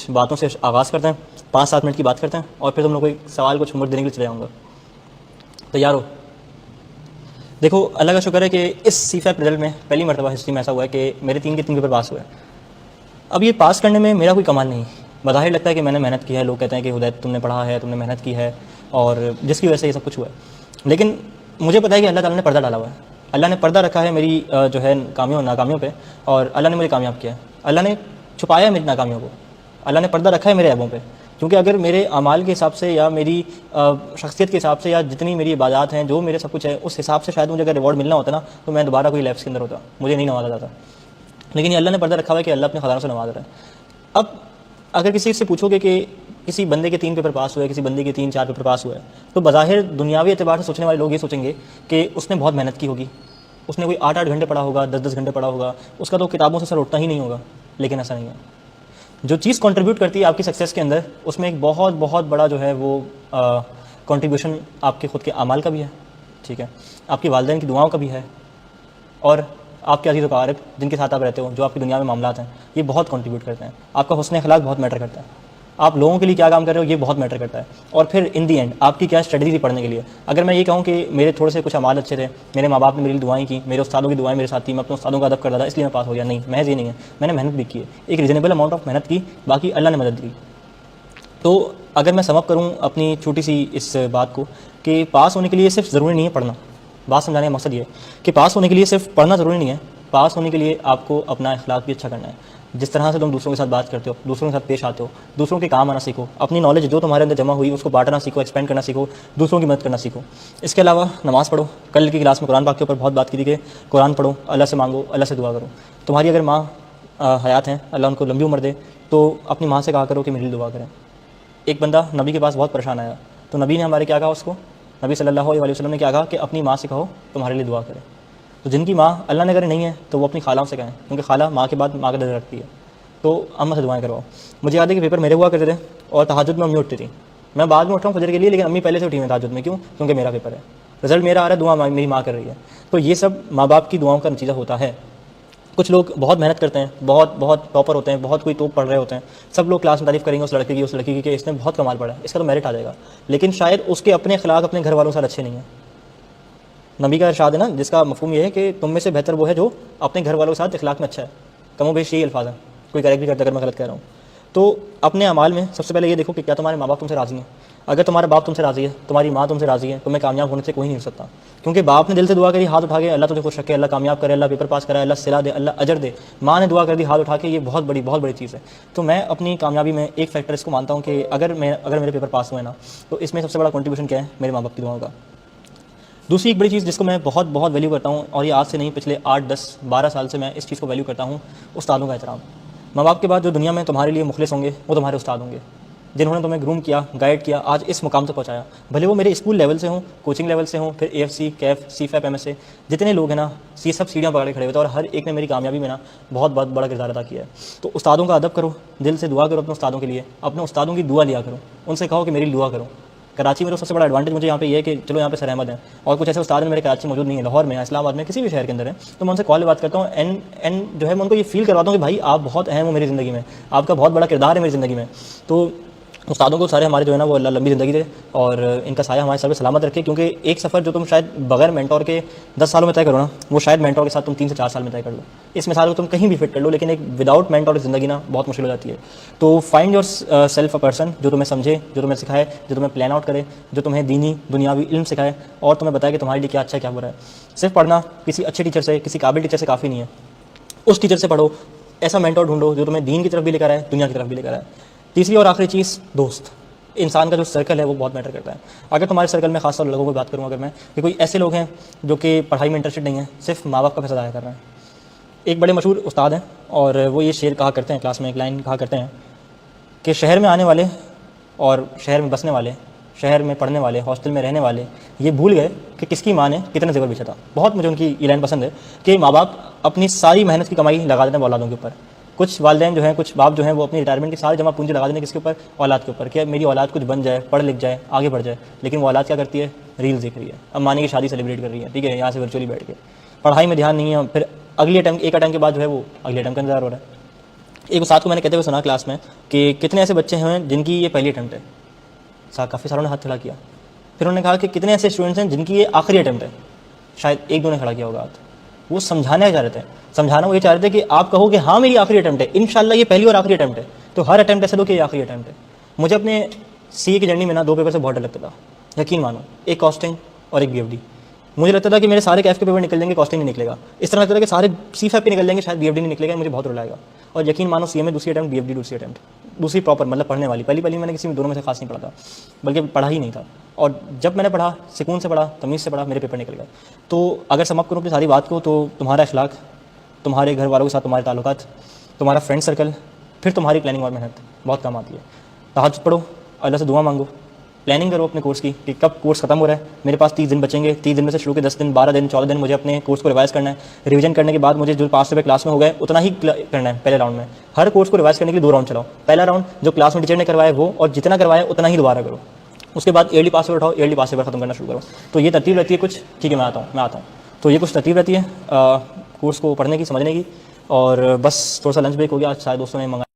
کچھ باتوں سے آغاز کرتے ہیں, 5-7 منٹ کی بات کرتے ہیں, اور پھر تم لوگوں کو ایک سوال کو چھمٹ دینے کے لیے چلے جاؤں گا. تیار ہو؟ دیکھو اللہ کا شکر ہے کہ اس سی فیپ رزلٹ میں پہلی مرتبہ ہسٹری میں ایسا ہوا ہے کہ میرے 3 کے 3 پیپر پاس ہوئے. اب یہ پاس کرنے میں میرا کوئی کمال نہیں, بظاہر لگتا ہے کہ میں نے محنت کی ہے, لوگ کہتے ہیں کہ ہدایت تم نے پڑھا ہے, تم نے محنت کی ہے, اور جس کی وجہ سے یہ سب کچھ ہوا ہے. لیکن مجھے پتہ ہے کہ اللہ تعالیٰ نے پردہ ڈالا ہوا ہے, اللہ نے پردہ رکھا ہے میری جو ہے کامیوں ناکامیوں پہ, اور اللہ نے مجھے کامیاب کیا ہے. اللہ نے چھپایا ہے میری ناکامیوں کو, اللہ نے پردہ رکھا ہے میرے عیبوں پہ. کیونکہ اگر میرے اعمال کے حساب سے یا میری شخصیت کے حساب سے یا جتنی میری عبادات ہیں, جو میرے سب کچھ ہے, اس حساب سے شاید مجھے اگر ریوارڈ ملنا ہوتا نا تو میں دوبارہ کوئی لیبس کے اندر ہوتا, مجھے نہیں نوازا جاتا. لیکن یہ اللہ نے پردہ رکھا ہوا ہے کہ اللہ اپنے خزانوں سے نواز رہا ہے. اب اگر کسی سے پوچھو گے کہ کسی بندے کے 3 پیپر پاس ہوئے, کسی بندے کے 3-4 پیپر پاس ہوئے, تو بظاہر دنیاوی اعتبار سے سوچنے والے لوگ یہ سوچیں گے کہ اس نے بہت محنت کی ہوگی, اس نے کوئی 8-8 گھنٹے پڑھا ہوگا, 10-10 گھنٹے پڑھا ہوگا, اس کا تو کتابوں سے سر اٹھتا ہی نہیں ہوگا. لیکن ایسا نہیں ہے. جو چیز کنٹریبیوٹ کرتی ہے آپ کی سکسیس کے اندر, اس میں ایک بہت بہت بڑا جو ہے وہ کنٹریبیوشن آپ کے خود کے اعمال کا بھی ہے, ٹھیک ہے, آپ کے والدین کی دعاؤں کا بھی ہے, اور آپ کے عزیز و اقارب جن کے ساتھ آپ رہتے ہو, جو آپ کی دنیا میں معاملات ہیں, یہ بہت کنٹریبیوٹ کرتے ہیں. آپ کا حسن اخلاق بہت میٹر کرتا ہے, آپ لوگوں کے لیے کیا کام کر رہے ہو یہ بہت میٹر کرتا ہے. اور پھر ان دی اینڈ آپ کی کیا اسٹریٹجی تھی پڑھنے کے لیے. اگر میں یہ کہوں کہ میرے تھوڑے سے کچھ اعمال اچھے تھے, میرے ماں باپ نے میرے لیے دعائیں کی, میرے استادوں کی دعائیں میرے ساتھ تھیں, میں اپنے استادوں کا ادب کرتا تھا اس لیے میں پاس ہو گیا, نہیں, محض یہ نہیں ہے. میں نے محنت بھی کی ہے, ایک ریزنیبل اماؤنٹ آف محنت کی, باقی اللہ نے مدد کی. تو اگر میں سم اپ کروں اپنی چھوٹی سی اس بات کو, کہ پاس ہونے کے لیے صرف ضروری نہیں ہے پڑھنا. بات سمجھانے کا مقصد یہ ہے کہ پاس ہونے کے لیے صرف پڑھنا ضروری نہیں ہے, پاس ہونے کے لیے آپ کو اپنا اخلاق بھی اچھا کرنا ہے. جس طرح سے تم دوسروں کے ساتھ بات کرتے ہو, دوسروں کے ساتھ پیش آتے ہو, دوسروں کے کام آنا سیکھو, اپنی نالج جو تمہارے اندر جمع ہوئی اس کو بانٹنا سیکھو, ایکسپینڈ کرنا سیکھو, دوسروں کی مدد کرنا سیکھو. اس کے علاوہ نماز پڑھو. کل کی کلاس میں قرآن پاک کے اوپر بہت بات کی تھی کہ قرآن پڑھو, اللہ سے مانگو, اللہ سے دعا کرو. تمہاری اگر ماں حیات ہیں, اللہ ان کو لمبی عمر دے, تو اپنی ماں سے کہا کرو کہ میرے لیے دعا کریں. ایک بندہ نبی کے پاس بہت پریشان آیا, تو نبی نے ہمارے کیا کہا اس کو, نبی صلی اللہ علیہ وسلم نے کیا کہا کہ اپنی ماں سے کہو تمہارے لیے دعا کرے. تو جن کی ماں اللہ نے کرے نہیں ہے تو وہ اپنی خالوں سے کہیں, کیونکہ خالہ ماں کے بعد ماں کا درجہ رکھتی ہے. تو اماں سے دعائیں کرواؤ. مجھے یاد ہے کہ پیپر میرے ہوا کرتے تھے, اور تہجد میں امی اٹھتی تھی. میں بعد میں اٹھ رہا ہوں فجر کے لیے, لیکن امی پہلے سے اٹھی ہوئی تہجد میں. کیوں؟ کیونکہ میرا پیپر ہے, رزلٹ میرا آ رہا ہے, دعا میری ماں کر رہی ہے. تو یہ سب ماں باپ کی دعاؤں کا نتیجہ ہوتا ہے. کچھ لوگ بہت محنت کرتے ہیں, بہت بہت ٹاپر ہوتے ہیں, بہت کوئی توپ پڑھ رہے ہوتے ہیں, سب لوگ کلاس میں تعریف کریں گے اس لڑکے کی, اس لڑکی کی کہ اس نے بہت کمال پڑھا ہے, اس کا تو میرٹ آ جائے گا. لیکن شاید اس کے اپنے اخلاق اپنے گھر والوں سے اچھے نہیں ہیں. نبی کا ارشاد ہے نا, جس کا مفہوم یہ ہے کہ تم میں سے بہتر وہ ہے جو اپنے گھر والوں کے ساتھ اخلاق میں اچھا ہے. کم و بیش یہی الفاظ ہیں, کوئی کریکٹ بھی کرتا اگر میں غلط کہہ رہا ہوں. تو اپنے اعمال میں سب سے پہلے یہ دیکھو کہ کیا تمہارے ماں باپ تم سے راضی ہیں. اگر تمہارا باپ تم سے راضی ہے, تمہاری ماں تم سے راضی ہے, تمہیں کامیاب ہونے سے کوئی نہیں ہو سکتا. کیونکہ باپ نے دل سے دعا کری, ہاتھ اٹھا کے, اللہ تجھے خوش رکھے, اللہ کامیاب کرے, اللہ پیپر پاس کرے, اللہ صلہ دے, اللہ اجر دے. ماں نے دعا کر دی ہاتھ اٹھا کے, یہ بہت بڑی چیز ہے. تو میں اپنی کامیابی میں ایک فیکٹر اس کو مانتا ہوں کہ اگر میرے پیپر پاس ہوئے نا, تو اس میں سب سے بڑا کنٹریبیوشن کیا ہے, میرے ماں باپ کی دعاؤں کا. دوسری ایک بڑی چیز جس کو میں بہت ویلیو کرتا ہوں, اور یہ آج سے نہیں پچھلے 8-10-12 سال سے میں اس چیز کو ویلیو کرتا ہوں, استادوں کا احترام. ماں باپ کے بعد جو دنیا میں تمہارے لیے مخلص ہوں گے وہ تمہارے استاد ہوں گے, جنہوں نے تمہیں گروم کیا, گائیڈ کیا, آج اس مقام تک پہنچایا. بھلے وہ میرے اسکول لیول سے ہوں, کوچنگ لیول سے ہوں, پھر AFC, کیف, سی فیپ, MS, جتنے لوگ ہیں نا, یہ سب سیڑھیاں پکڑ کے کھڑے ہوتے ہیں, اور ہر ایک نے میری کامیابی میں نا بہت بڑا کردار ادا کیا ہے. تو استادوں کا ادب کرو, دل سے دعا کرو اپنے استادوں کے لیے, اپنے استادوں کی دعا لیا کرو, ان سے کہو کہ میری دعا کرو. کراچی میں تو سب سے بڑا ایڈوانٹیج مجھے یہاں پہ یہ ہے کہ چلو یہاں پہ سر احمد ہیں, اور کچھ ایسے استاد ہیں میرے کراچی موجود نہیں ہے, لاہور میں, اسلام آباد میں, کسی بھی شہر کے اندر ہیں, تو میں ان سے کال پہ بات کرتا ہوں, اینڈ جو ہے میں ان کو یہ فیل کرواتا ہوں کہ بھائی آپ بہت اہم ہو میری زندگی میں, آپ کا بہت بڑا کردار ہے میری زندگی میں. تو استادوں کو سارے ہمارے جو ہے نا وہ اللہ لمبی زندگی دے, اور ان کا سایہ ہمارے سر پہ سلامت رکھے. کیونکہ ایک سفر جو تم شاید بغیر مینٹور کے 10 سالوں میں طے کرو نا, وہ شاید مینٹور کے ساتھ تم 3 سے 4 سال میں طے کر لو. اس مثال کو تم کہیں بھی فٹ کر لو, لیکن ایک وداؤٹ مینٹور زندگی نا بہت مشکل ہو جاتی ہے. تو find your self a person جو تمہیں سمجھے, جو تمہیں سکھائے, جو تمہیں پلان آؤٹ کرے, جو تمہیں دینی دنیاوی علم سکھائے, اور تمہیں بتائے کہ تمہارے لیے کیا اچھا ہے کیا برا ہے. صرف پڑھنا کسی اچھے ٹیچر سے, کسی قابل ٹیچر سے کافی نہیں ہے. اس ٹیچر سے پڑھو, ایسا مینٹور ڈھونڈو جو تمہیں دین کی طرف بھی لے کر آئے, دنیا کی طرف بھی لے کر آئے. تیسری اور آخری چیز, دوست. انسان کا جو سرکل ہے وہ بہت میٹر کرتا ہے. اگر تمہارے سرکل میں, خاص طور لوگوں کو بات کروں اگر میں, کہ کوئی ایسے لوگ ہیں جو کہ پڑھائی میں انٹرسٹڈ نہیں ہیں, صرف ماں باپ کا پیسہ ضائع کر رہے ہیں. ایک بڑے مشہور استاد ہیں, اور وہ یہ شعر کہا کرتے ہیں کلاس میں, ایک لائن کہا کرتے ہیں کہ شہر میں آنے والے اور شہر میں بسنے والے, شہر میں پڑھنے والے, ہاسٹل میں رہنے والے, یہ بھول گئے کہ کس کی ماں نے کتنے زیور بچھا تھا. بہت مجھے ان کی یہ لائن پسند ہے کہ ماں باپ اپنی ساری محنت کی کمائی لگا دیتے ہیں اولادوں کے اوپر. کچھ والدین جو ہیں, کچھ باپ جو ہیں, وہ اپنی ریٹائرمنٹ کی ساری جمع پونجی لگا دینے کس کے اوپر, اولاد کے اوپر, کہ میری اولاد کچھ بن جائے, پڑھ لکھ جائے, آگے بڑھ جائے. لیکن وہ اولاد کیا کرتی ہے, ریلز دیکھ رہی ہے, امانی کی شادی سیلیبریٹ کر رہی ہے, ٹھیک ہے, یہاں سے ورچولی بیٹھ کے. پڑھائی میں دھیان نہیں ہے, پھر اگلی اٹیمپٹ, ایک اٹیمپٹ کے بعد جو ہے وہ اگلے اٹیمپٹ کا انتظار ہو رہا ہے. ایک استاد کو میں نے کہتے ہوئے سنا کلاس میں کہ کتنے ایسے بچے ہیں جن کی یہ پہلی اٹیمپٹ ہے. کافی ساروں نے ہاتھ کھڑا کیا. پھر انہوں نے کہا کہ کتنے ایسے اسٹوڈنٹس ہیں جن کی یہ آخری اٹیمپٹ ہے. شاید ایک دو نے کھڑا کیا ہوگا ہاتھ. وہ سمجھانا چاہ رہے تھے, سمجھانا وہ یہ چاہ رہے تھے کہ آپ کہو کہ ہاں میری آخری اٹیمپٹ ہے, انشاءاللہ یہ پہلی اور آخری اٹیمپٹ ہے, تو ہر اٹیمپٹ ایسے لو کہ یہ آخری اٹیمپٹ ہے. مجھے اپنے سی اے کی جرنی میں نا 2 پیپر سے بہت ڈر لگتا تھا, یقین مانو, ایک کاسٹنگ اور ایک بی ایف ڈی. مجھے لگتا تھا کہ میرے سارے کیف کے پیپر نکل جائیں گے, کاسٹنگ نہیں نکلے گا. اس طرح لگتا تھا کہ سارے سی فیپ کے نکل جائیں گے, شاید بی ایف ڈی نہیں نکلے گا, مجھے بہت ڈر لگا. اور یقین مانو سی اے میں دوسری اٹیمپٹ, بی ایف ڈی دوسری اٹیمپٹ, دوسری پراپر مطلب پڑھنے والی. پہلی میں نے کسی میں دونوں میں سے خاص نہیں پڑھا تھا, بلکہ پڑھا ہی نہیں تھا. اور جب میں نے پڑھا, سکون سے پڑھا, تمیز سے پڑھا, میرے پیپر نکل گئے. تو اگر سم اپ کروں اپنی ساری بات کو, تو تمہارا اخلاق, تمہارے گھر والوں کے ساتھ تمہارے تعلقات, تمہارا فرینڈ سرکل, پھر تمہاری پلاننگ اور محنت بہت کام آتی ہے. تہجد پڑھو, اللہ سے دعا مانگو, پلاننگ کرو اپنے کورس کی کہ کب کورس ختم ہو رہا ہے. میرے پاس 30 دن بچیں گے, 30 دن میں سے شروع کے 10 دن, 12 دن, 14 دن مجھے اپنے کورس کو ریوائز کرنا ہے. ریویژن کرنے کے بعد مجھے جو 5 روپے کلاس میں ہو گئے اتنا ہی کرنا ہے پہلے راؤنڈ میں. ہر کورس کو ریوائز کرنے کے لیے 2 راؤنڈ چلاؤ. پہلا راؤنڈ جو کلاس میں ٹیچر نے کروایا وہ, اور جتنا کروایا اتنا ہی دوبارہ کرو. اس کے بعد ایئرلی پاس پیپر اٹھاؤ, ایئرلی پاس پیپر ختم کرنا شروع کرو. تو یہ ترتیب رہتی ہے کچھ, ٹھیک ہے میں آتا ہوں. تو یہ کچھ ترتیب رہتی ہے کورس کو پڑھنے کی, سمجھنے کی. اور بس تھوڑا سا لنچ بریک ہو گیا, آج شاید دوستوں نے منگا